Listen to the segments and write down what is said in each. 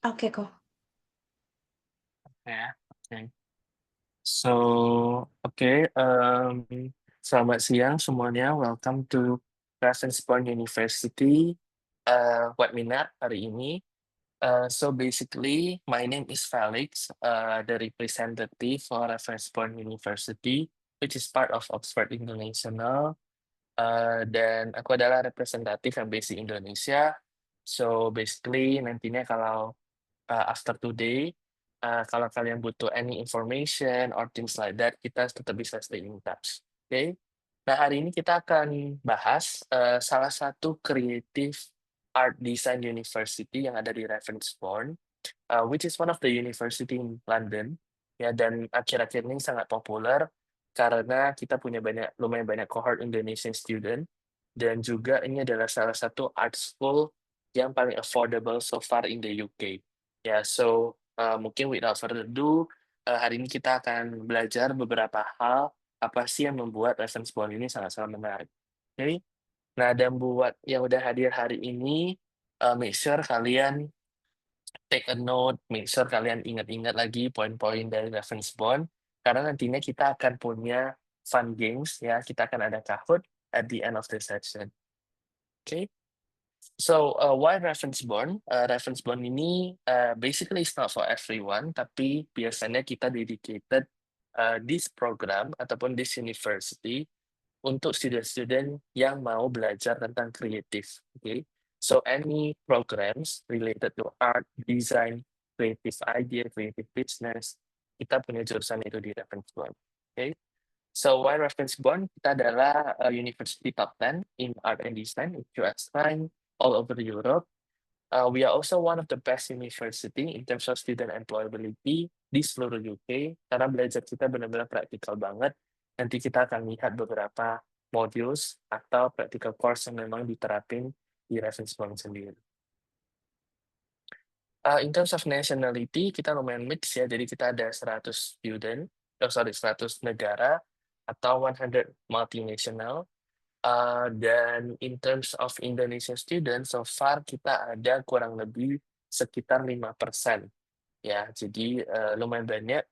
Oke kok. Ya, oke. So, selamat siang semuanya. Welcome to Ravensbourne University webinar hari ini. So basically, my name is Felix, the representative for Ravensbourne University, which is part of Oxford International. Dan aku adalah representatif yang based di Indonesia. So basically, nantinya kalau after today, kalau kalian butuh any information or things like that, kita tetap bisa stay in touch. Oke. Nah, hari ini kita akan bahas salah satu creative art design university yang ada di Ravensbourne, which is one of the university in London. Ya, dan akhir-akhir ini sangat populer karena kita punya lumayan banyak cohort Indonesian student, dan juga ini adalah salah satu art school yang paling affordable so far in the UK. Ya, so mungkin without further ado, hari ini kita akan belajar beberapa hal apa sih yang membuat Ravensbourne ini sangat-sangat menarik. Oke. Nah, dan buat yang udah hadir hari ini, make sure kalian take a note, make sure kalian ingat-ingat lagi poin-poin dari Ravensbourne, karena nantinya kita akan punya fun games ya, kita akan ada Kahoot at the end of the session. Okay? So, why Ravensbourne? Ravensbourne ini basically is not for everyone, tapi biasanya kita dedicated this program ataupun this university untuk student-student yang mau belajar tentang kreatif. Okay? So any programs related to art, design, creative idea, creative business, kita punya jurusan itu di Ravensbourne. Okay? So why Ravensbourne? Kita adalah university top 10 in art and design, if you ask mine, all over Europe. We are also one of the best university in terms of student employability di seluruh UK, karena belajar kita benar-benar praktikal banget. Nanti kita akan lihat beberapa modules atau practical course yang memang diterapin di Ravensbourne sendiri. In terms of nationality, kita lumayan mix ya, jadi kita ada 100 student, 100 negara, atau 100 multinational. Dan in terms of Indonesian students, so far kita ada kurang lebih sekitar 5%. Ya, jadi lumayan banyak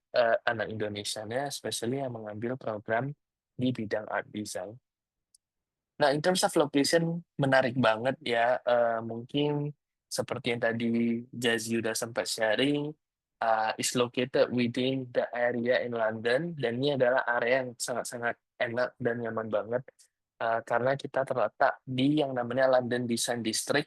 anak Indonesianya, especially yang mengambil program di bidang art design. Nah, in terms of location, menarik banget ya. Mungkin seperti yang tadi Jazzy udah sempat sharing, is located within the area in London, dan ini adalah area yang sangat-sangat enak dan nyaman banget, karena kita terletak di yang namanya London Design District.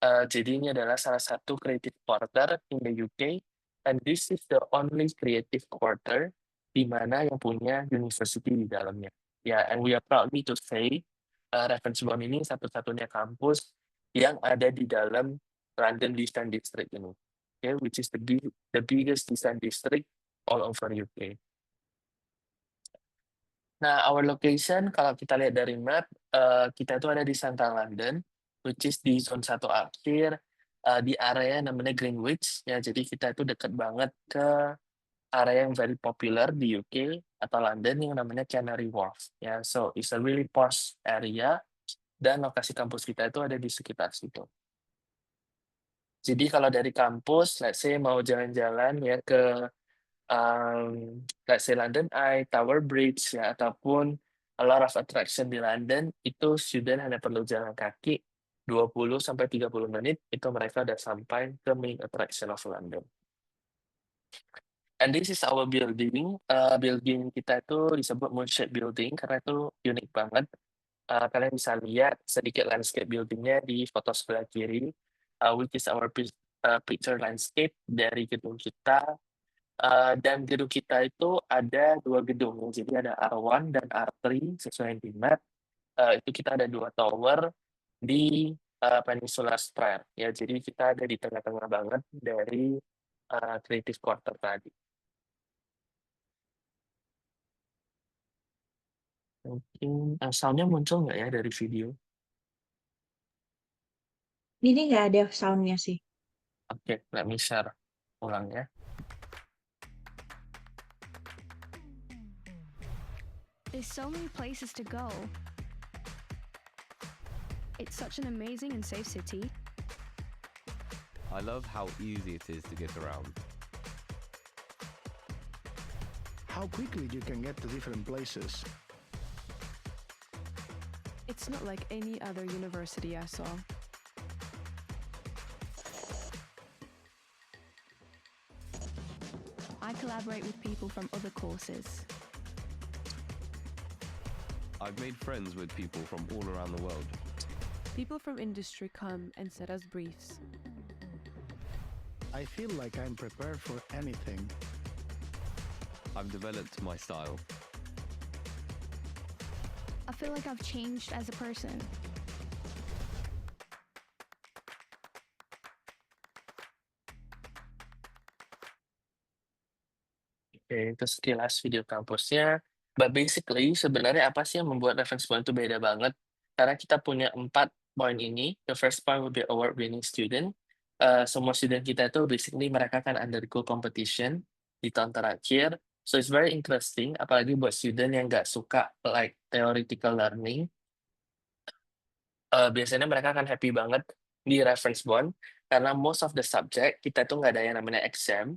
Jadi ini adalah salah satu creative quarter in the UK, and this is the only creative quarter di mana yang punya university di dalamnya. Ya, and we are proudly to say, Ravensbourne ini satu-satunya kampus yang ada di dalam London Design District ini, okay, which is the biggest design district all over UK. Nah, our location kalau kita lihat dari map, kita itu ada di Central London, which is di zone 1 akhir, di area namanya Greenwich, ya. Jadi kita itu dekat banget ke area yang very popular di UK atau London yang namanya Canary Wharf, ya. So, it's a really posh area, dan lokasi kampus kita itu ada di sekitar situ. Jadi kalau dari kampus, let's say mau jalan-jalan ya ke let's say London Eye, Tower Bridge ya, ataupun a lot of attraction di London, itu student hanya perlu jalan kaki 20 sampai 30 menit, itu mereka udah sampai ke main attraction of London. And this is our building. Building kita itu disebut Moonshade Building karena itu unik banget. Kalian bisa lihat sedikit landscape buildingnya di foto sebelah kiri, which is our picture landscape dari gedung kita. Dan gedung kita itu ada 2 gedung, jadi ada R1 dan R3 sesuai yang di map. Itu kita ada 2 tower di Peninsula Square, ya. Jadi kita ada di tengah-tengah banget dari creative quarter tadi. Mungkin sound muncul nggak ya dari video? Ini nggak ada sound-nya sih. Oke, let me share ulang ya. There's so many places to go. It's such an amazing and safe city. I love how easy it is to get around. How quickly you can get to different places. It's not like any other university I saw. I collaborate with people from other courses. I've made friends with people from all around the world. People from industry come and set us briefs. I feel like I'm prepared for anything. I've developed my style. I feel like I've changed as a person. Oke, itu sekilas video kampusnya. But basically, sebenarnya apa sih yang membuat reference point itu beda banget? Karena kita punya 4 poin ini. The first point will be award-winning student. Semua student kita itu basically mereka kan undergo competition di tahun terakhir. So it's very interesting, apalagi buat student yang nggak suka like theoretical learning. Biasanya mereka akan happy banget di reference bond, karena most of the subject kita tuh nggak ada yang namanya exam,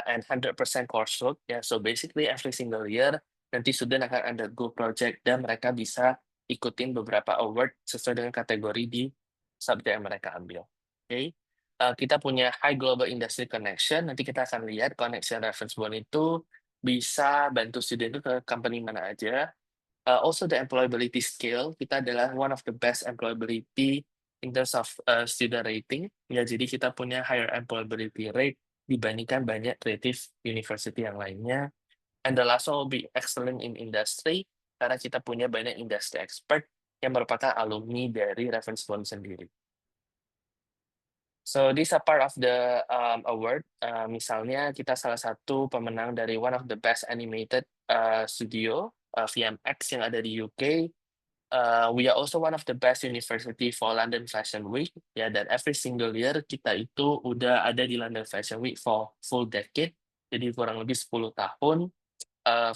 and 100% coursework ya. So basically every single year nanti student akan undergo project dan mereka bisa ikutin beberapa award sesuai dengan kategori di subjek yang mereka ambil. Oke. Kita punya high global industry connection. Nanti kita akan lihat connection reference bond itu bisa bantu student itu ke company mana aja. Also the employability scale, kita adalah one of the best employability in terms of student rating. Ya, jadi kita punya higher employability rate dibandingkan banyak creative university yang lainnya. And the last one will be excellent in industry, karena kita punya banyak industry expert yang merupakan alumni dari reference bond sendiri. So these are part of the award. Misalnya kita salah satu pemenang dari one of the best animated studio, VMX yang ada di UK. We are also one of the best university for London Fashion Week. Ya, dan every single year kita itu udah ada di London Fashion Week for full decade. Jadi kurang lebih 10 tahun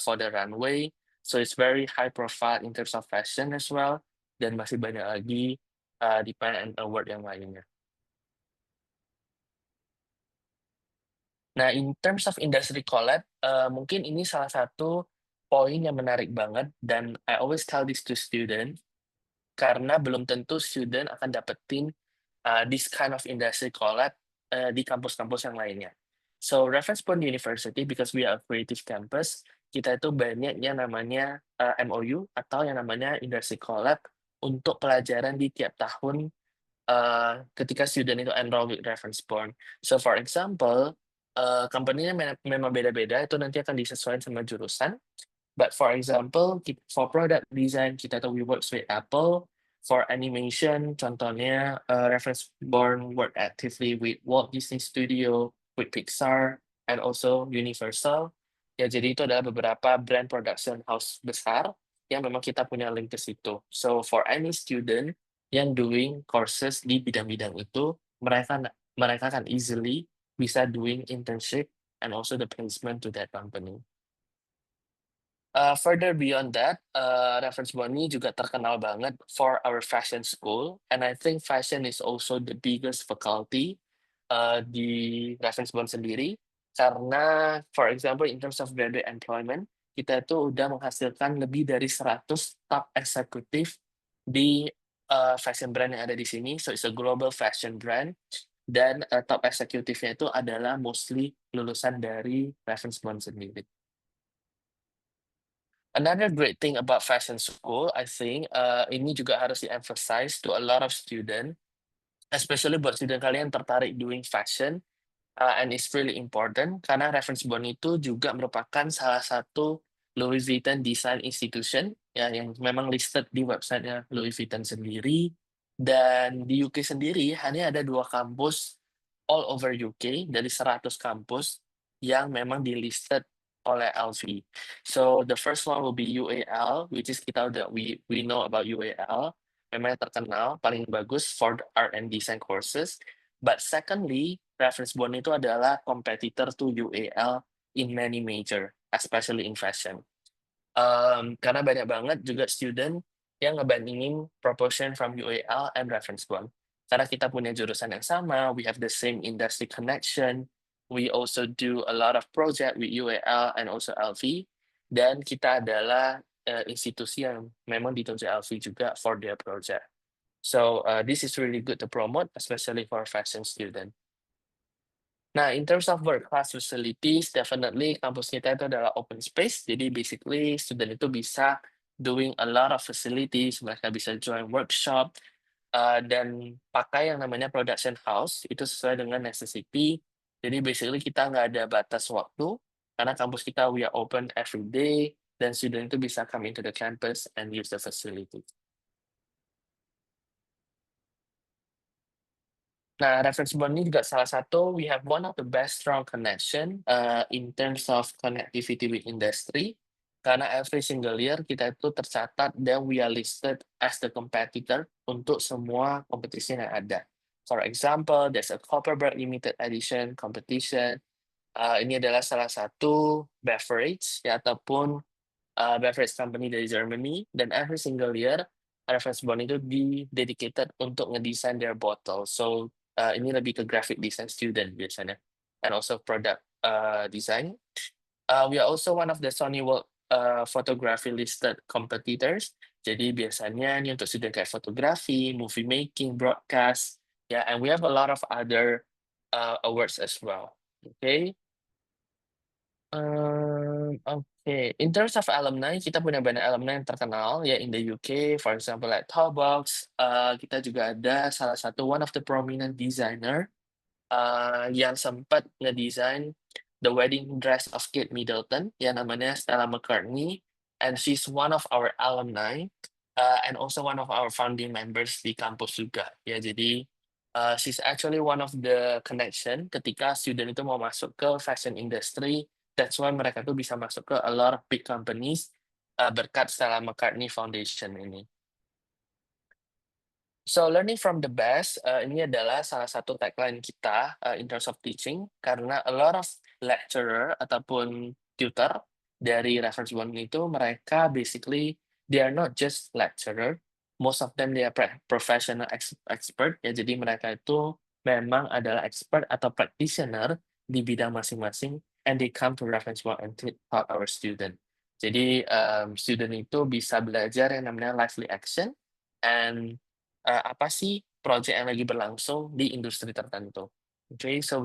for the runway. So it's very high profile in terms of fashion as well. Dan masih banyak lagi di award yang lainnya. Nah, in terms of industry collab, mungkin ini salah satu poin yang menarik banget dan I always tell this to student, karena belum tentu student akan dapetin this kind of industry collab di kampus-kampus yang lainnya. So Reference Point University, because we are a creative campus, kita itu banyak yang namanya MOU atau yang namanya industry collab untuk pelajaran di tiap tahun ketika student itu enroll with Reference Point. So for example, company-nya memang beda-beda, itu nanti akan disesuaikan sama jurusan. But for example, for product design, kita tahu we work with Apple. For animation, contohnya Reference Born work actively with Walt Disney Studio, with Pixar, and also Universal. Ya, jadi itu adalah beberapa brand production house besar yang memang kita punya link ke situ. So for any student yang doing courses di bidang-bidang itu, mereka akan easily bisa doing internship and also the placement to that company. Further beyond that, Reference Bond ini juga terkenal banget for our fashion school, and I think fashion is also the biggest faculty di Reference Bond sendiri, karena for example in terms of graduate employment, kita itu udah menghasilkan lebih dari 100 top eksekutif di fashion brand yang ada di sini, so it's a global fashion brand. Dan top eksekutifnya itu adalah mostly lulusan dari Reference Bond sendiri. Another great thing about fashion school, I think, ini juga harus di-emphasize to a lot of student, especially buat student kalian tertarik doing fashion, and it's really important karena Reference Bond itu juga merupakan salah satu Louis Vuitton Design Institution, ya, yang memang listed di website-nya Louis Vuitton sendiri. Dan di UK sendiri hanya ada 2 kampus all over UK dari 100 kampus yang memang di-listed oleh LV. So the first one will be UAL, which is we know about UAL. Memang terkenal paling bagus for the art and design courses. But secondly, Reference Bond itu adalah competitor to UAL in many major, especially in fashion. Karena banyak banget juga student yang ngebandingin proportion from UAL and Reference Bond. karena kita punya jurusan yang sama, we have the same industry connection, we also do a lot of project with UAL and also LV, dan kita adalah institusi yang memang ditunjuk LV juga for their project. So this is really good to promote, especially for fashion student. Nah, in terms of world-class facilities, definitely kampus kita itu adalah open space. Jadi basically student itu bisa doing a lot of facilities, mereka bisa join workshop, dan pakai yang namanya production house, itu sesuai dengan necessity. Jadi basically kita nggak ada batas waktu, karena kampus kita we are open every day, dan student itu bisa come into the campus and use the facility. Nah, reference bond ini juga salah satu, we have one of the best strong connection in terms of connectivity with industry. Karena every single year kita itu tercatat dan we are listed as the competitor untuk semua kompetisi yang ada. For example, there's a Copperberg limited edition competition. Ini adalah salah satu beverage ya, ataupun beverage company dari Germany, dan every single year reference bond itu dedicated untuk ngedesain their bottle. So ini lebih ke graphic design student biasanya, and also product design. We are also one of the Sony World Photography listed competitors. Jadi biasanya ini untuk student kayak fotografi, movie making, broadcast, yeah, and we have a lot of other awards as well. Okay. Okay. In terms of alumni, kita punya banyak alumni yang terkenal ya in the UK, for example like Tallbox. Kita juga ada salah satu one of the prominent designer yang sempat ngedesain the wedding dress of Kate Middleton, yang namanya Stella McCartney, and she's one of our alumni and also one of our founding members di kampus juga. Ya, jadi she's actually one of the connection ketika student itu mau masuk ke fashion industry. That's why mereka tuh bisa masuk ke a lot of big companies berkat Stella McCartney Foundation ini. So learning from the best, ini adalah salah satu tagline kita in terms of teaching, karena a lot of lecturer ataupun tutor dari reference bond itu mereka basically they are not just lecturer, most of them they are professional expert ya, jadi mereka itu memang adalah expert atau practitioner di bidang masing-masing, and they come to reference bond and taught our student. Jadi student itu bisa belajar yang namanya lively action and apa sih project yang lagi berlangsung di industri tertentu. Okay, so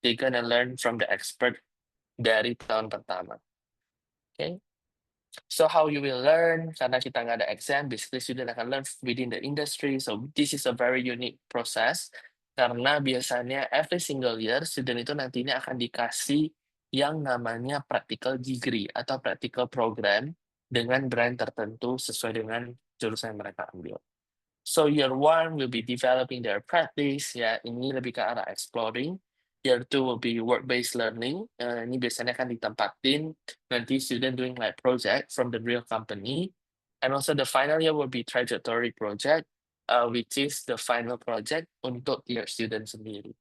they're gonna learn from the expert dari tahun pertama. Okay, so how you will learn, karena kita nggak ada exam, basically student akan learn within the industry. So this is a very unique process, karena biasanya every single year student itu nantinya akan dikasih yang namanya practical degree atau practical program dengan brand tertentu sesuai dengan jurusan yang mereka ambil. So year 1 will be developing their practice, ya ini lebih ke arah exploring. Year 2 will be work-based learning. Ini biasanya akan ditempatin nanti student doing like project from the real company. And also the final year will be trajectory project, which is the final project untuk tiap student sendiri.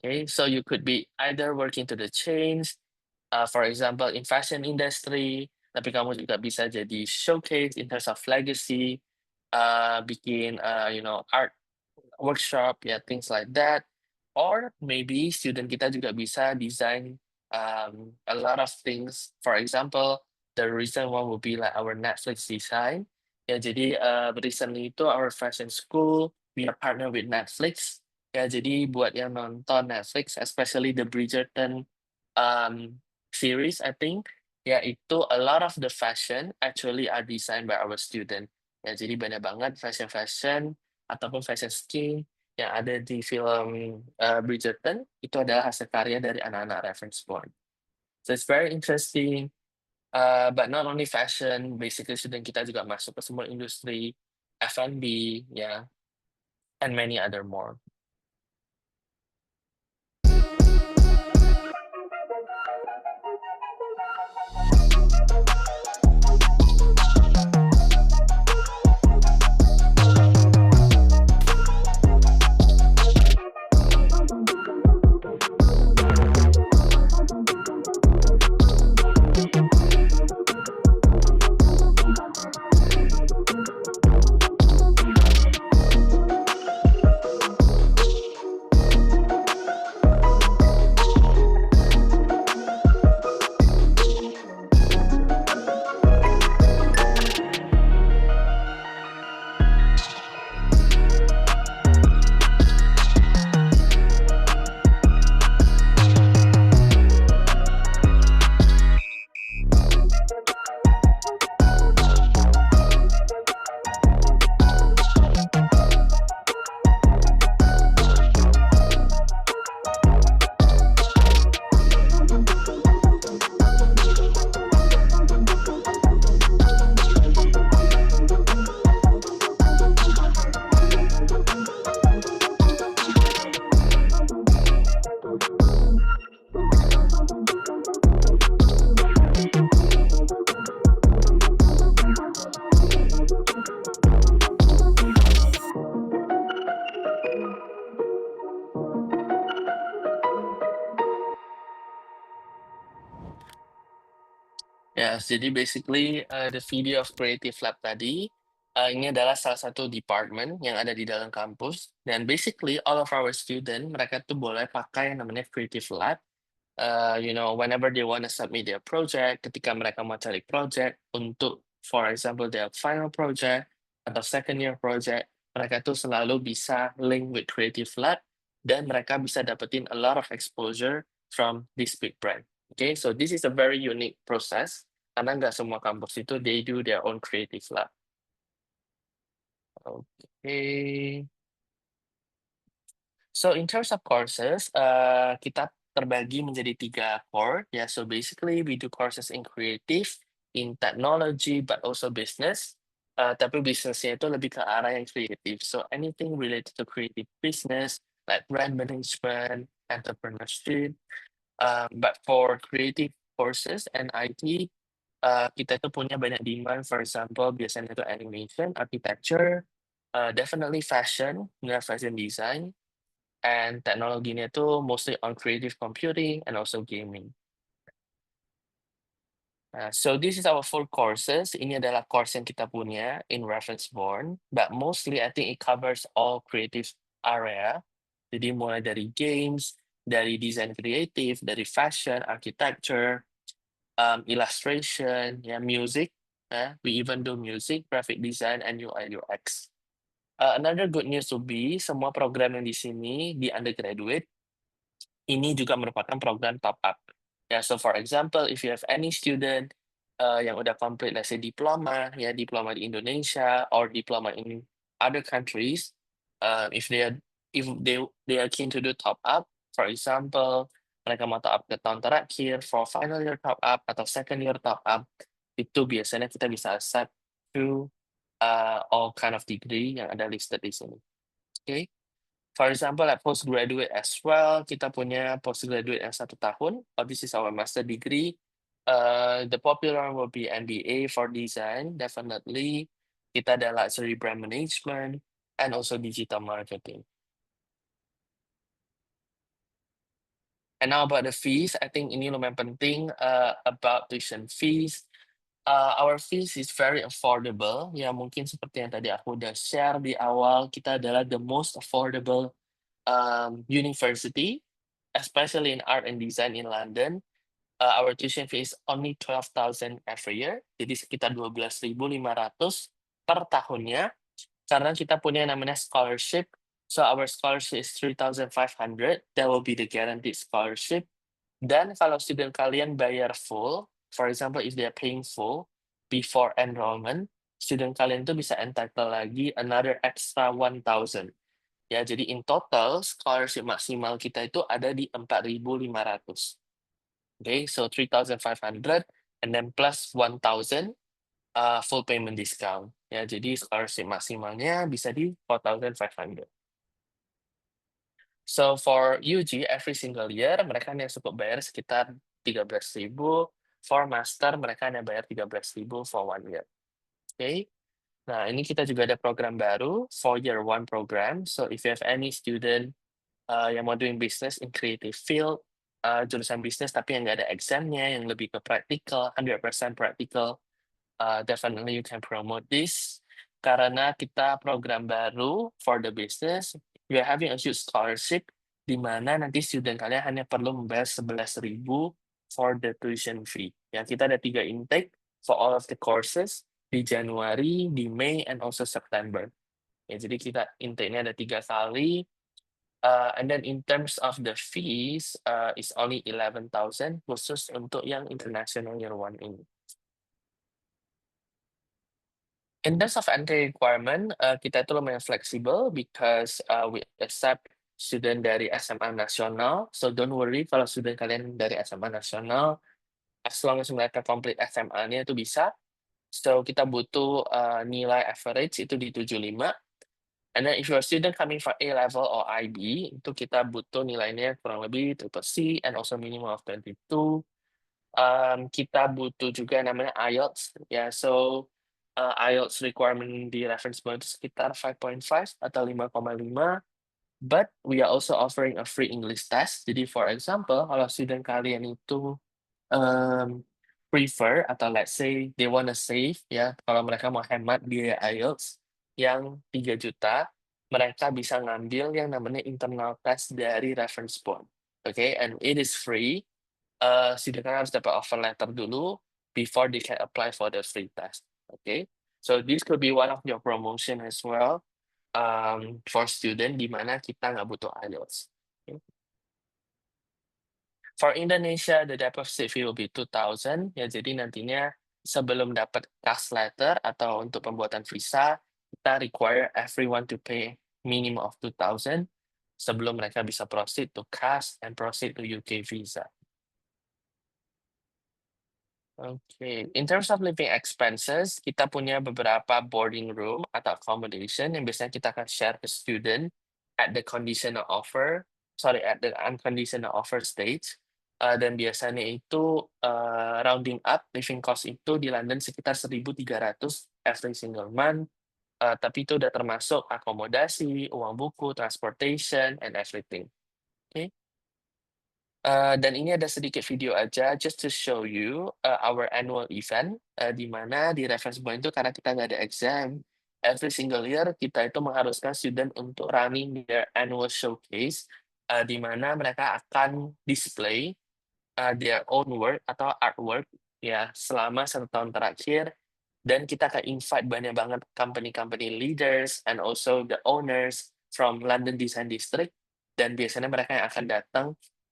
Okay, so you could be either working to the chains, for example in fashion industry, tapi kamu juga bisa jadi showcase in terms of legacy, bikin art workshop, ya things like that. Or maybe student kita juga bisa design a lot of things. For example, the recent one will be like our Netflix design. Ya, jadi recently itu our fashion school, we are partner with Netflix. Ya, jadi buat yang nonton Netflix, especially the Bridgerton series, I think, ya itu a lot of the fashion actually are designed by our student. Ya, jadi banyak banget fashion ataupun fashion scheme yang ada di film Bridgerton itu adalah hasil karya dari anak-anak reference bond. So it's very interesting, but not only fashion, basically student kita juga masuk ke semua industri, F&B, ya, and many other more. Yes, jadi basically the video of Creative Lab tadi ini adalah salah satu department yang ada di dalam kampus dan basically all of our student mereka tuh boleh pakai yang namanya Creative Lab. Whenever they want to submit their project, ketika mereka mau cari project untuk, for example, their final project atau second year project, mereka tuh selalu bisa link with Creative Lab dan mereka bisa dapetin a lot of exposure from this big brand. Okay, so this is a very unique process karena nggak semua kampus itu they do their own Creative Lab. Okay. So in terms of courses, kita terbagi menjadi 3 core ya. So basically we do courses in creative, in technology, but also business. Tapi bisnisnya itu lebih ke arah yang kreatif. So anything related to creative business, like brand management, entrepreneurship. But for creative courses and IT, kita itu punya banyak demand. For example, biasanya itu animation, architecture, definitely fashion, fashion design. And teknologinya itu mostly on creative computing and also gaming. So this is our 4 courses. Ini adalah course yang kita punya in Ravensbourne, but mostly I think it covers all creative area. Jadi mulai dari games, dari design creative, dari fashion, architecture, illustration, music. We even do music, graphic design, and UI UX. Another good news would be semua program yang di sini di undergraduate ini juga merupakan program top up. So for example, if you have any student yang udah complete, let's say diploma di Indonesia or diploma in other countries, if they are keen to do top up, for example, mereka mau top up ke tahun terakhir, for final year top up atau second year top up, itu biasanya kita bisa accept to all kind of degree yang ada listed di sini. Okay. For example, like postgraduate as well, kita punya postgraduate yang 1 tahun. This is our master degree. The popular one will be MBA for design, definitely. Kita ada luxury brand management and also digital marketing. And now about the fees, I think ini lumayan penting about tuition fees. Our fees is very affordable. Ya mungkin seperti yang tadi aku udah share di awal, kita adalah the most affordable university, especially in art and design in London. Our tuition fee is only 12,000 every year, jadi sekitar 12.500 per tahunnya, karena kita punya yang namanya scholarship. So our scholarship is 3,500, that will be the guaranteed scholarship. Dan kalau student kalian bayar full, for example if they are paying full before enrollment, student kalian itu bisa entitle lagi another extra 1,000. Ya, jadi in total scholarship maksimal kita itu ada di 4.500. Okay, so 3,500 and then plus 1,000 full payment discount. Ya, jadi scholarship maksimalnya bisa di 4,500. So for UG every single year mereka hanya cukup bayar sekitar 13.000. For master mereka hanya bayar 13.000 for 1 year. Okay. Nah, ini kita juga ada program baru, 4 year 1 program. So if you have any student yang mau doing business in creative field, jurusan bisnis tapi yang nggak ada examnya, yang lebih ke practical, 100% practical, definitely you can promote this. Karena kita program baru for the business, we are having a huge scholarship, di mana nanti student kalian hanya perlu membayar 11.000 for the tuition fee. Ya, kita ada 3 intake for all of the courses, di Januari, di Mei, and also September. Ya, jadi kita intake-nya ada 3 kali. And then in terms of the fees, is only 11,000 khusus untuk yang international year 1 ini. In terms of entry requirement, kita itu lumayan fleksibel because we accept student dari SMA nasional. So don't worry kalau student kalian dari SMA nasional, as long as mereka complete SMA-nya itu bisa. So kita butuh nilai average itu di 75. And then if you're a student coming from A level or IB, itu kita butuh nilainya kurang lebih triple C and also minimum of 22. Kita butuh juga namanya IELTS. Ya, so IELTS requirement di Ravensbourne itu sekitar 5.5 atau 5,5. But we are also offering a free English test. Jadi for example, kalau student kalian itu prefer atau let's say they wanna save ya, kalau mereka mau hemat biaya IELTS yang 3 juta, mereka bisa ngambil yang namanya internal test dari reference bond. Oke, and it is free. Student harus dapat offer letter dulu before they can apply for the free test. Okay, so this could be one of your promotion as well for student di mana kita nggak butuh IELTS. Okay. For Indonesia, the deposit fee will be 2,000. Ya, jadi nantinya sebelum dapat CAS letter atau untuk pembuatan visa, kita require everyone to pay minimum of 2,000 sebelum mereka bisa proceed to CAS and proceed to UK visa. Okay, in terms of living expenses, kita punya beberapa boarding room atau accommodation yang biasanya kita akan share ke student at the unconditional offer stage. Dan biasanya itu rounding up living cost itu di London sekitar 1.300 every single month. Tapi itu udah termasuk akomodasi, uang buku, transportation, and everything. Okay. Dan ini ada sedikit video aja just to show you our annual event di mana di reference point itu karena kita nggak ada exam, every single year kita itu mengharuskan student untuk running their annual showcase di mana mereka akan display their own work atau artwork ya selama 1 tahun terakhir, dan kita akan invite banyak banget company leaders and also the owners from London Design District, dan biasanya mereka yang akan datang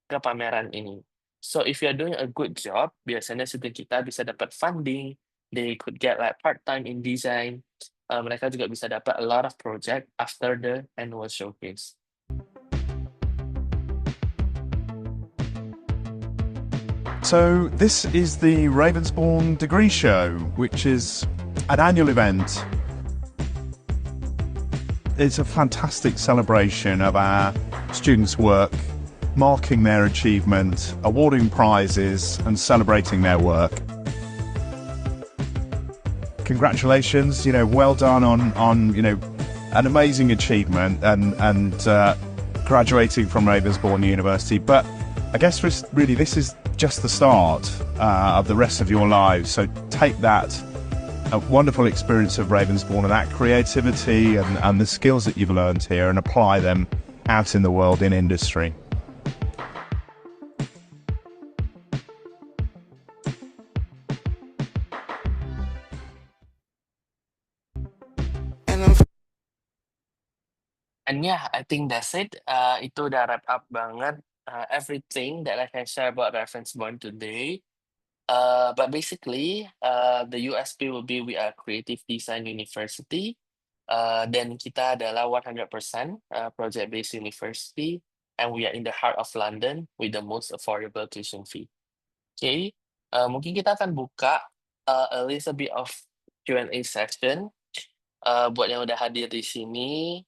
ke pameran ini. So if you're doing a good job, biasanya student kita bisa dapat funding, they could get like part-time in design, mereka juga bisa dapat a lot of project after the annual showcase. So this is the Ravensbourne Degree Show, which is an annual event. It's a fantastic celebration of our students' work, marking their achievement, awarding prizes and celebrating their work. Congratulations, well done on an amazing achievement and graduating from Ravensbourne University. But I guess really this is just the start of the rest of your lives. So take that wonderful experience of Ravensbourne and that creativity and the skills that you've learned here and apply them out in the world in industry. And yeah, I think that's it. Itu udah wrap up banget everything that I can share about Reference Bond today. But basically, the USP will be we are creative design university. Dan kita adalah 100% project-based university, and we are in the heart of London with the most affordable tuition fee. Okay, mungkin kita akan buka a little bit of Q&A session. Buat yang udah hadir di sini,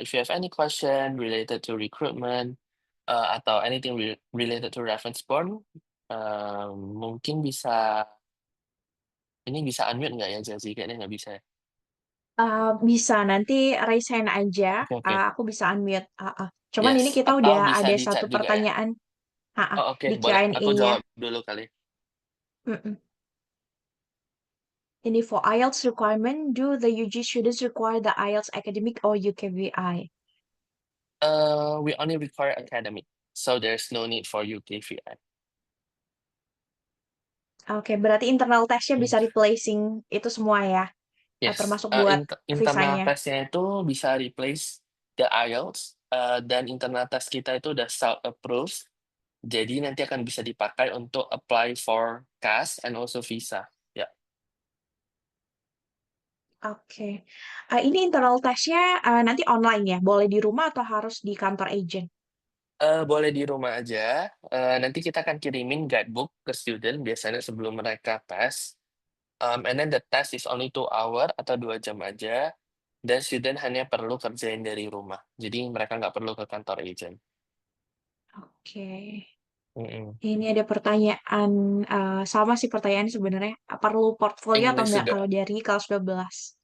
if you have any question related to recruitment atau anything related to Reference Bond, mungkin bisa unmute nggak ya, Zazie? Kayaknya nggak bisa ya. Bisa, nanti raise hand aja. Oke. Aku bisa unmute. Cuman ini Yes, kita atau udah bisa ada di chat satu juga ya. pertanyaan Oh, oke, di boleh. Aku Q&A-nya. jawab dulu kali. Ini for IELTS requirement, do the UG students require the IELTS academic or UKVI? We only require academic, so there's no need for UKVI. Oke, berarti internal testnya bisa replacing itu semua ya? Yes, Termasuk buat internal visanya. testnya itu bisa replace the IELTS, dan internal test kita itu udah self-approved, jadi nanti akan bisa dipakai untuk apply for CAS and also visa. Ya. Oke. Ini internal testnya nanti online ya? Boleh di rumah atau harus di kantor agent? Boleh di rumah aja. Nanti kita akan kirimin guidebook ke student biasanya sebelum mereka tes. And then the test is only 2 hour atau 2 jam aja. Dan student hanya perlu kerjain dari rumah. Jadi mereka nggak perlu ke kantor agent. Oke. Mm-mm. Ini ada pertanyaan, sama sih pertanyaan sebenarnya. Perlu portfolio atau English enggak juga. kalau dari kelas 12?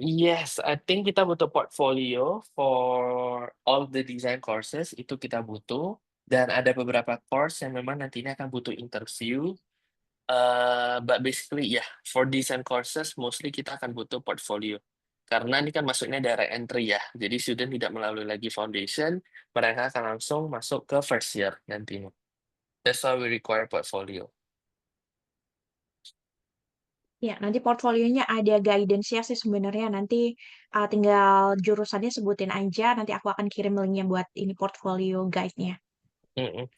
Yes, I think kita butuh portfolio for all the design courses, itu kita butuh. Dan ada beberapa course yang memang nantinya akan butuh interview. But basically yeah, for design courses mostly kita akan butuh portfolio. Karena ini kan masuknya direct entry ya, jadi student tidak melalui lagi foundation, mereka akan langsung masuk ke first year nantinya. That's why we require portfolio. Ya, nanti portfolionya ada guidance-nya sih sebenarnya. Nanti tinggal jurusannya sebutin aja. Nanti aku akan kirim linknya buat ini portfolio guide-nya. Mm-mm.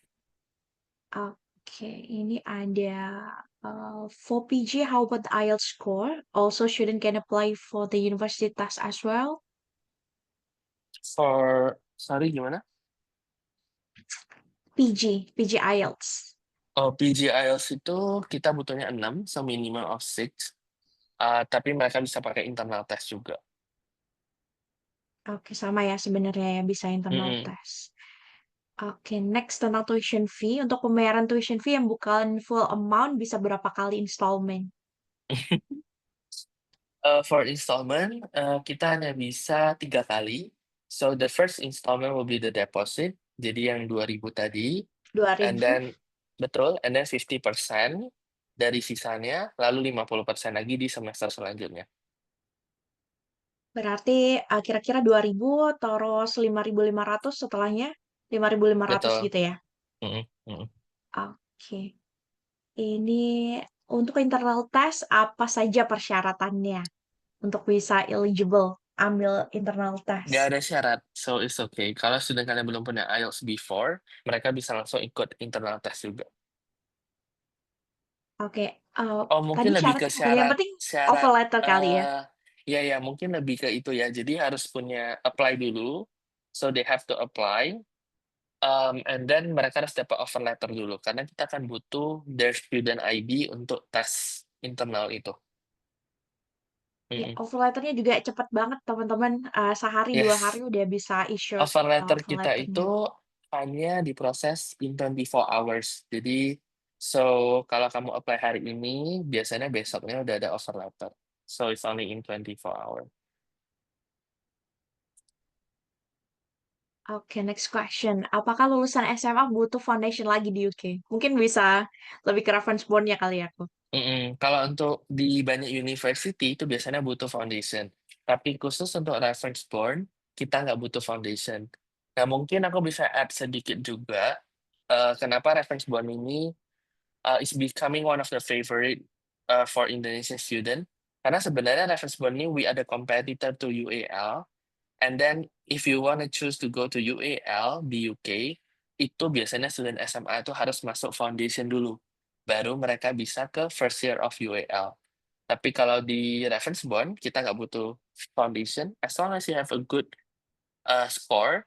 Oke, ini ada for PG, how about the IELTS score? Also, student can apply for the university test as well. Sorry gimana? PG IELTS. Oh, PG IELTS itu kita butuhnya 6, so minimum of 6. Tapi mereka bisa pakai internal test juga. Oke, sama ya sebenarnya ya bisa internal Mm-mm. test. Oke, next tentang tuition fee. Untuk pembayaran tuition fee yang bukan full amount bisa berapa kali installment? For installment, kita hanya bisa 3 kali. So the first installment will be the deposit, jadi yang 2.000 tadi, and 2.000. then betul, and then 50% dari sisanya, lalu 50% lagi di semester selanjutnya. Berarti kira-kira 2.000 terus 5.500 setelahnya 5.500 Betul. gitu ya. Mm-mm, mm-mm. Oke. Ini untuk internal test apa saja persyaratannya untuk bisa eligible ambil internal Nggak test? ada syarat, so it's okay. Kalau student kalian belum punya IELTS before, mereka bisa langsung ikut internal test juga. Oke, Oh, tadi mungkin lebih ke syaratnya apa? Yang penting offer syarat, letter kali ya. ya mungkin lebih ke itu ya. Jadi harus punya apply dulu, so they have to apply, and then mereka harus dapat offer letter dulu, karena kita akan butuh their student ID untuk tes internal itu. Ya, Mm-mm. offer letternya juga cepet banget teman-teman. Sehari 2 hari Yes, udah bisa issue offer letter offer kita letternya. itu hanya diproses in 24 hours. Jadi, so kalau kamu apply hari ini, biasanya besoknya udah ada offer letter. So it's only in 24 hours. Oke, next question. Apakah lulusan SMA butuh foundation lagi di UK? Mungkin bisa lebih ke reference bond-nya kali ya aku. Kalau untuk di banyak university itu biasanya butuh foundation. Tapi khusus untuk reference bond, kita nggak butuh foundation. Nah, mungkin aku bisa add sedikit juga, kenapa reference bond ini is becoming one of the favorite for Indonesian student. Karena sebenarnya reference bond ini we are the competitor to UAL. And then if you want to choose to go to UAL di UK, itu biasanya student SMA itu harus masuk foundation dulu. Baru mereka bisa ke first year of UAL. Tapi kalau di reference bond, kita nggak butuh foundation. As long as you have a good score,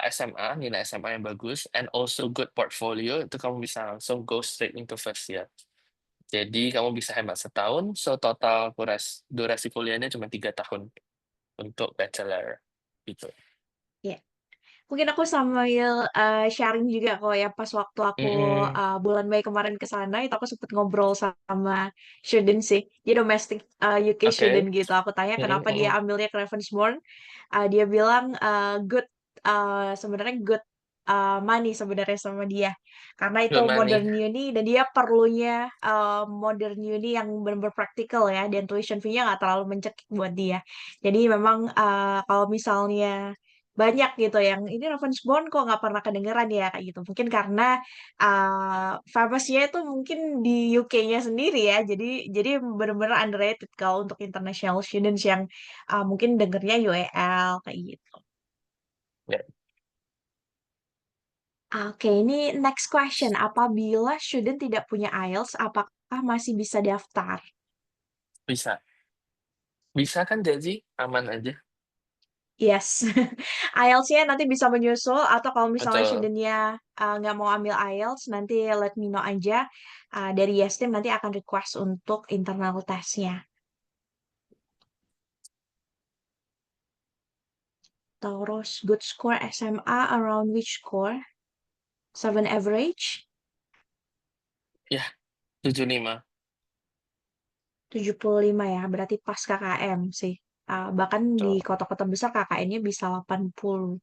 SMA, nilai SMA yang bagus, and also good portfolio, itu kamu bisa langsung go straight into first year. Jadi kamu bisa hemat setahun, so total durasi kuliahnya cuma 3 tahun untuk bachelor gitu. Ya, mungkin aku sambil sharing juga kok ya pas waktu aku Mm-mm. bulan Mei kemarin ke sana itu aku sempet ngobrol sama student sih, dia domestic UK Oke. student gitu. Aku tanya Mm-mm, kenapa dia mm-mm. ambilnya ke Ravensbourne. Dia bilang good sebenarnya good money sebenarnya sama dia karena itu Good money. modern uni dan dia perlunya modern uni yang benar-benar praktikal ya dan tuition fee-nya nggak terlalu mencekik buat dia. Jadi memang kalau misalnya banyak gitu yang ini Ravensbourne kok nggak pernah kedengeran ya kayak gitu mungkin karena famous-nya itu mungkin di UK-nya sendiri ya jadi benar-benar underrated kalau untuk international students yang mungkin dengernya UAL kayak gitu. Ya, Oke, ini next question. Apabila student tidak punya IELTS, apakah masih bisa daftar? bisa. Bisa kan jadi aman aja. Yes. IELTS-nya nanti bisa menyusul atau kalau misalnya Betul. studentnya nggak mau ambil IELTS, nanti let me know aja. Dari Yestim nanti akan request untuk internal testnya. Terus good score SMA around which score? 7 average? Ya, 75. 75 ya, berarti pas KKM sih. Bahkan di Betul. kota-kota besar KKN-nya bisa 80.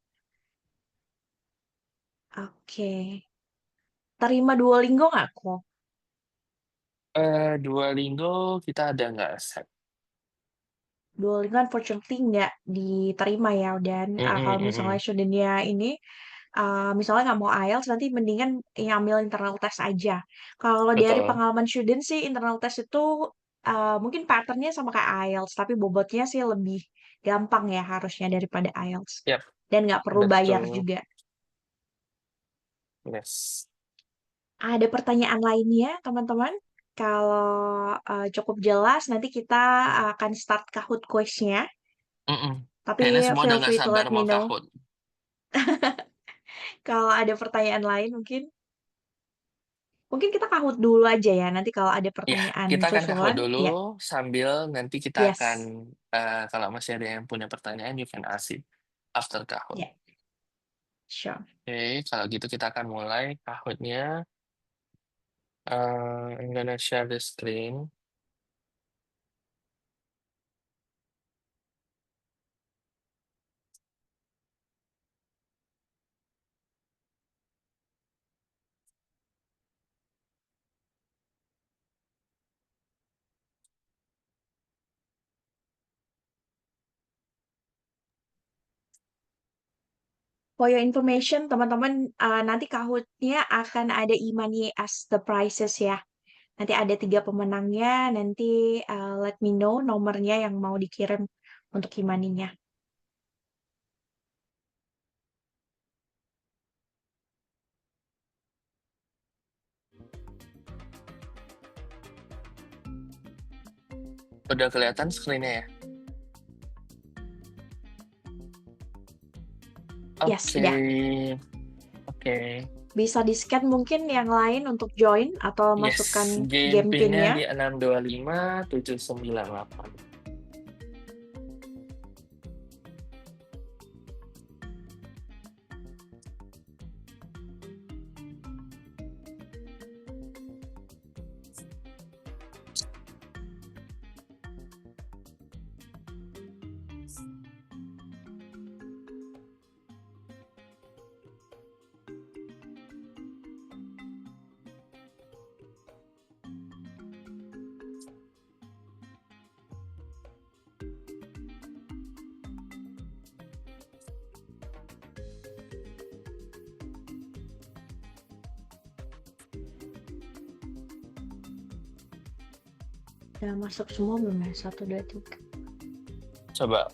Oke. Terima Duolingo nggak kok? Duolingo kita ada nggak accept? Duolingo unfortunately nggak diterima ya. Dan kalau misalnya Mm-mm. studentnya ini misalnya nggak mau IELTS, nanti mendingan ngambil internal test aja. Kalau dari Betul. pengalaman student sih, internal test itu mungkin patternnya sama kayak IELTS, tapi bobotnya sih lebih gampang ya harusnya daripada IELTS. Yap, Dan nggak perlu bayar betul. juga. Yes. Ada pertanyaan lainnya, teman-teman? Kalau cukup jelas, nanti kita akan start Kahoot quiz-nya. Mm-mm. Tapi Kayaknya semua udah feel nggak free to sabar let me mau know Kahoot. kalau ada pertanyaan lain mungkin. Mungkin kita Kahoot dulu aja ya. Nanti kalau ada Ya, pertanyaan kita akan Kahoot susulan, dulu ya. sambil nanti kita akan, Yes. kalau masih ada yang punya pertanyaan, you can ask it after Kahoot. Ya, sure. Oke, kalau gitu kita akan mulai Kahootnya. I'm gonna share the screen. For your information, teman-teman, nanti Kahoot-nya akan ada e-money as the prizes ya. Nanti ada 3 pemenangnya, nanti let me know nomornya yang mau dikirim untuk e-money-nya. Udah kelihatan screen-nya ya? Yes, Oke, udah. oke. Bisa di-scan mungkin yang lain untuk join atau Yes, masukkan game game pin-nya pin-nya. di 625 798. Udah masuk semua belum ya? 1, 2, 3. Coba,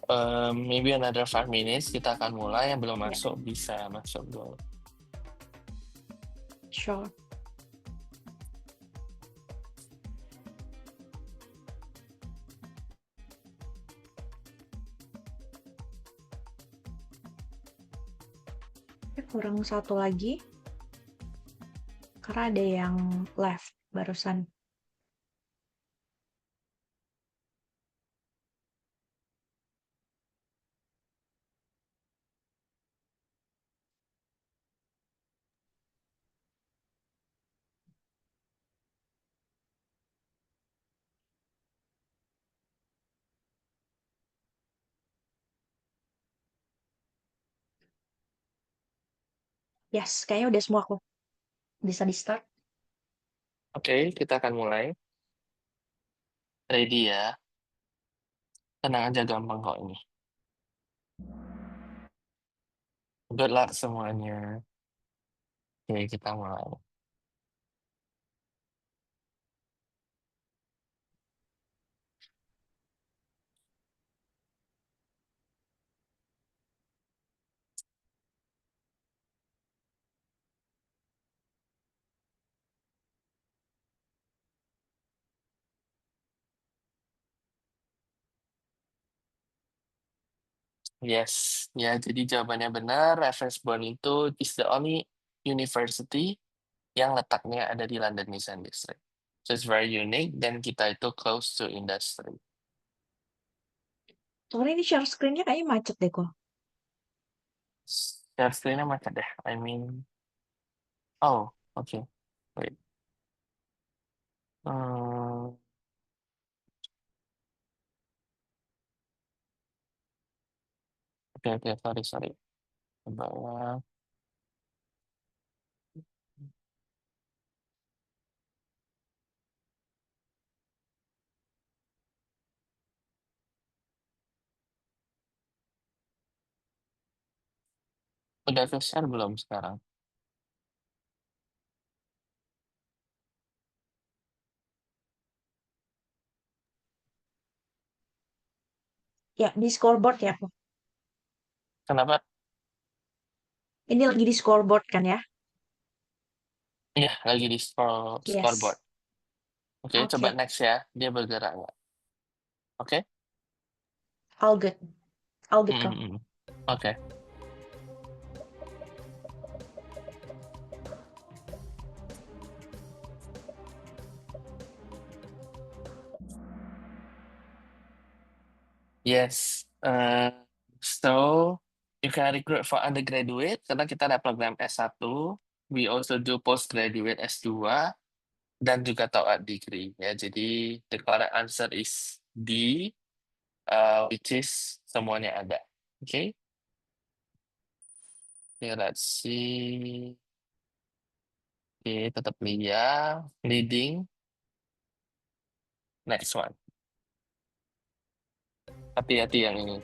maybe another 5 minutes kita akan mulai. Yang belum Ya, masuk bisa masuk dulu. sure. Kurang 1 lagi. Karena ada yang left barusan. Yes, kayaknya udah semua kok. Bisa di-start. Oke, kita akan mulai. Ready ya? Tenang aja, gampang kok ini. Good luck semuanya. Oke, kita mulai. Yes, ya jadi jawabannya benar. Ravensbourne itu is the only university yang letaknya ada di London Design District. So it's very unique dan kita itu close to industry. Soalnya ini share screen-nya kayaknya macet deh kok. Share screen-nya macet deh. Oh, oke. Wait. Hmm, oke, sorry. Coba ya. Udah ke-share belum sekarang? Ya, di scoreboard ya. Kenapa? Ini lagi di scoreboard kan ya? Iya, lagi di scoreboard. Yes. Oke, coba Oke. next ya. Dia bergerak nggak? Oke? All good. All good kok. Mm-mm. Oke. Yes. So you can recruit for undergraduate karena kita ada program S1. We also do postgraduate S2 dan juga TOEIC degree ya. Jadi the correct answer is D, which is semuanya ada. Okay? Okay, let's see. Oke, tetap Lia, leading. Next one. Hati-hati yang ini.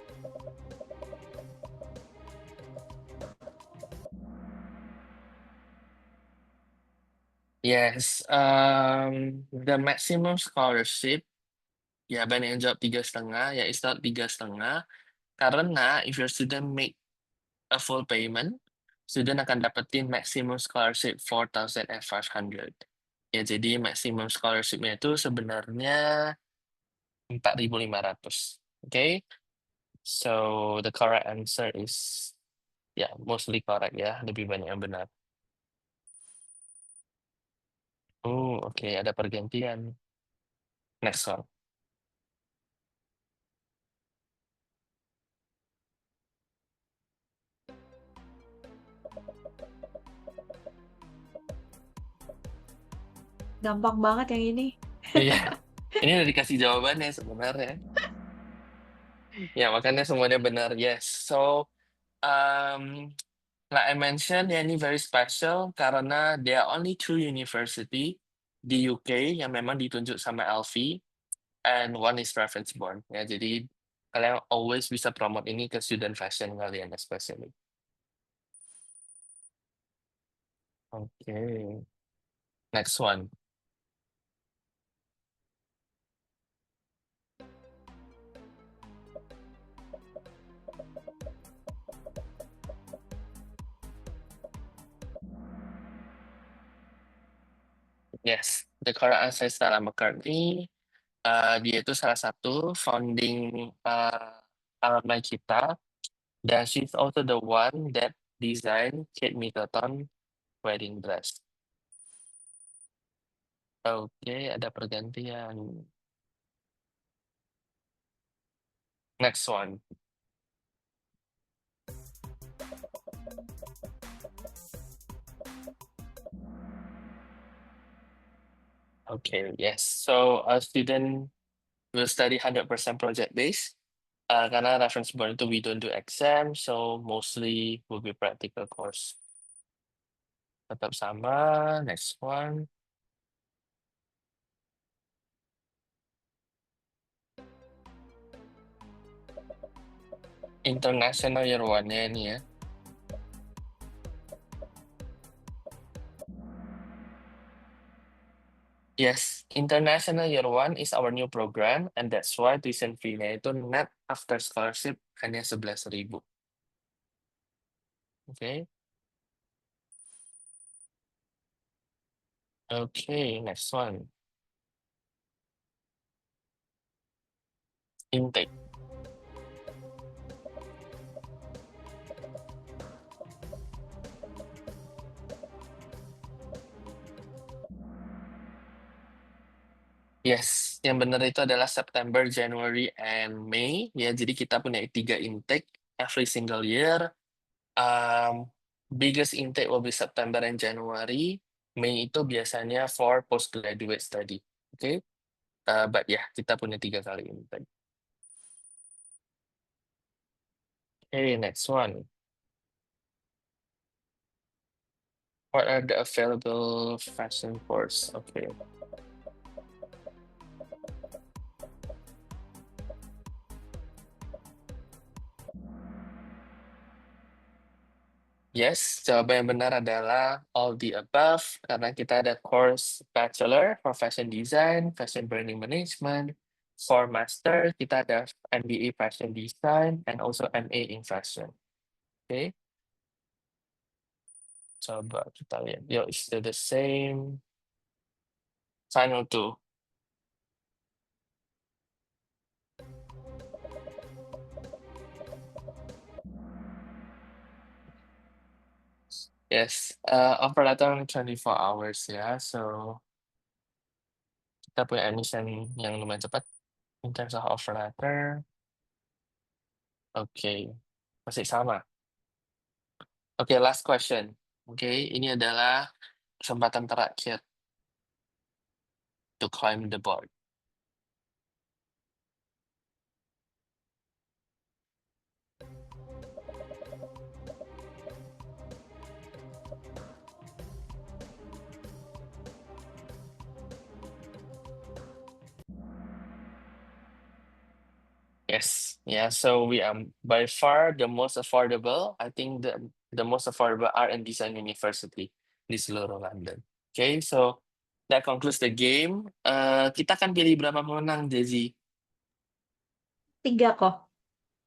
Yes, the maximum scholarship, ya banyak yang jawab 3,5, ya it's not 3,5, karena if your student make a full payment, student akan dapetin maximum scholarship 4,500. Ya, jadi maximum scholarship-nya itu sebenarnya 4,500. Okay, so the correct answer is ya mostly correct ya, lebih banyak yang benar. Oh, oke, ada pergantian. Next one. Gampang banget yang ini. Iya, ini udah dikasih jawabannya sebenarnya. Ya, makanya semuanya benar. Yes. So, like I mentioned, ya ini very special karena there are only 2 university di UK yang memang ditunjuk sama LV, and one is reference born. Ya, jadi kalian always bisa promote ini ke student fashion kalian especially. Okay. Next one. Yes, the correct answer is Stella McCartney. Dia itu salah satu founding alumni kita, dan she's also the one that design Kate Middleton wedding dress. Oke, ada pergantian. Next one. Okay, yes. So a student will study 100% project based. Karena reference born itu we don't do exam, so mostly will be practical course. Tetap sama. Next one. International year 1-nya ini ya. Yes, International Year 1 is our new program, and that's why tuition fee-nya itu net after scholarship hanya 11.000. Okay. Okay, next one. Intake. Yes, yang benar itu adalah September, January, and May. Ya, jadi kita punya 3 intake every single year. Biggest intake will be September and January. May itu biasanya for postgraduate study. Okay, but yeah, kita punya 3 kali intake. Okay, next one. What are the available fashion course? Okay. Yes, jawaban yang benar adalah all the above karena kita ada course Bachelor for Fashion Design, Fashion Branding Management. For Master, kita ada MBA Fashion Design and also MA in Fashion. Okay, coba kita lihat. Yo, it's still the same. Final two. Yes, offer letter only 24 hours ya. So kita punya admission yang lumayan cepat in terms of offer letter. Oke, masih sama. Oke, last question. Oke, ini adalah kesempatan terakhir to climb the board. Yes, yeah. So we are by far the most affordable. I think the most affordable art and design university di seluruh London. Okay, so that concludes the game. Kita akan pilih berapa pemenang, Jezi? 3 kok.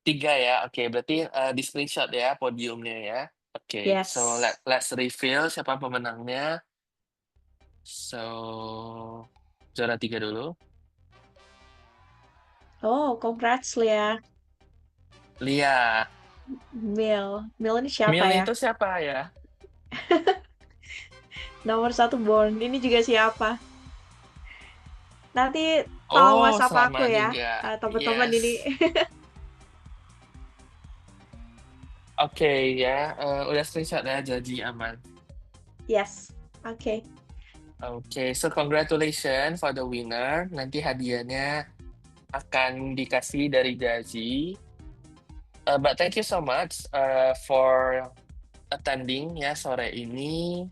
3 ya. Oke, berarti di screenshot ya podiumnya ya. Oke, Yes. so let's reveal siapa pemenangnya. So juara 3 dulu. Oh, congrats Lia. Lia. Mil ini siapa Mil ya? itu siapa ya? Nomor 1 Born. Ini juga siapa? Nanti Oh, tolong WhatsApp sama aku ya. juga. Teman-teman Yes. ini. Oke ya, udah screenshot ya, jadi aman. Yes. Oke. Oke, so congratulations for the winner. Nanti hadiahnya akan dikasih dari Jazi. But thank you so much for attending ya sore ini.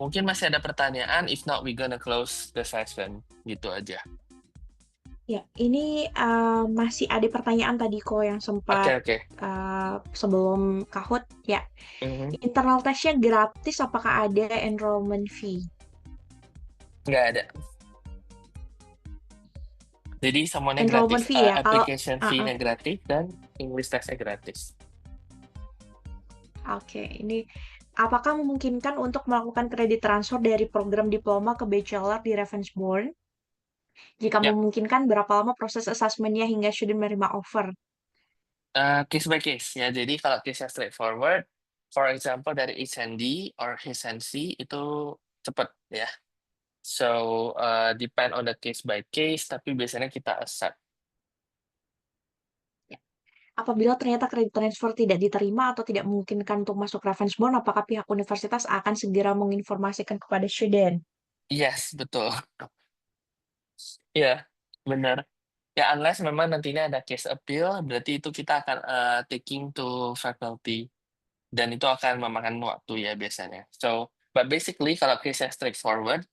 Mungkin masih ada pertanyaan, if not we gonna close the session. Gitu aja. Ya, ini masih ada pertanyaan tadi kok yang sempat Oke. sebelum Kahoot ya. Mhm. Internal testnya gratis, apakah ada enrollment fee? Nggak ada. Jadi semuanya Enrollment gratis. fee ya, kalau Application fee-nya gratis dan English test-nya gratis. Oke, ini apakah memungkinkan untuk melakukan kredit transfer dari program diploma ke bachelor di Ravensbourne? Jika Ya. memungkinkan, berapa lama proses assessment-nya hingga student menerima offer? Case by case ya. Jadi kalau case-nya straightforward, for example dari HND or HNC itu cepat ya. So depend on the case by case, tapi biasanya kita accept. Apabila ternyata kredit transfer tidak diterima atau tidak memungkinkan untuk masuk Ravensbourne, apakah pihak universitas akan segera menginformasikan kepada student? Yes, betul. Ya, benar. Ya, unless memang nantinya ada case appeal, berarti itu kita akan taking to faculty. Dan itu akan memakan waktu ya biasanya. So, but basically kalau case-nya straightforward,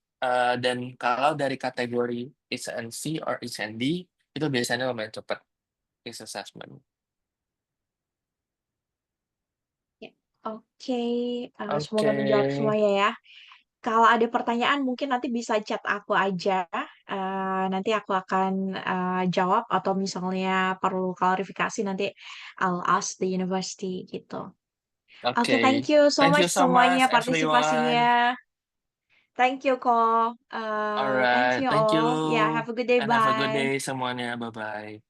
dan kalau dari kategori HNC or HND, itu biasanya lumayan cepat case assessment. Oke, semoga menjawab Oke. semuanya ya. Kalau ada pertanyaan mungkin nanti bisa chat aku aja. Nanti aku akan jawab atau misalnya perlu klarifikasi nanti I'll ask the university gitu. Oke, thank you so Thank much you so much, semuanya everyone. partisipasinya. Thank you ko. Thank Alright, you thank you. all. Yeah, have a good day. And have a good Bye. day semuanya. Bye-bye.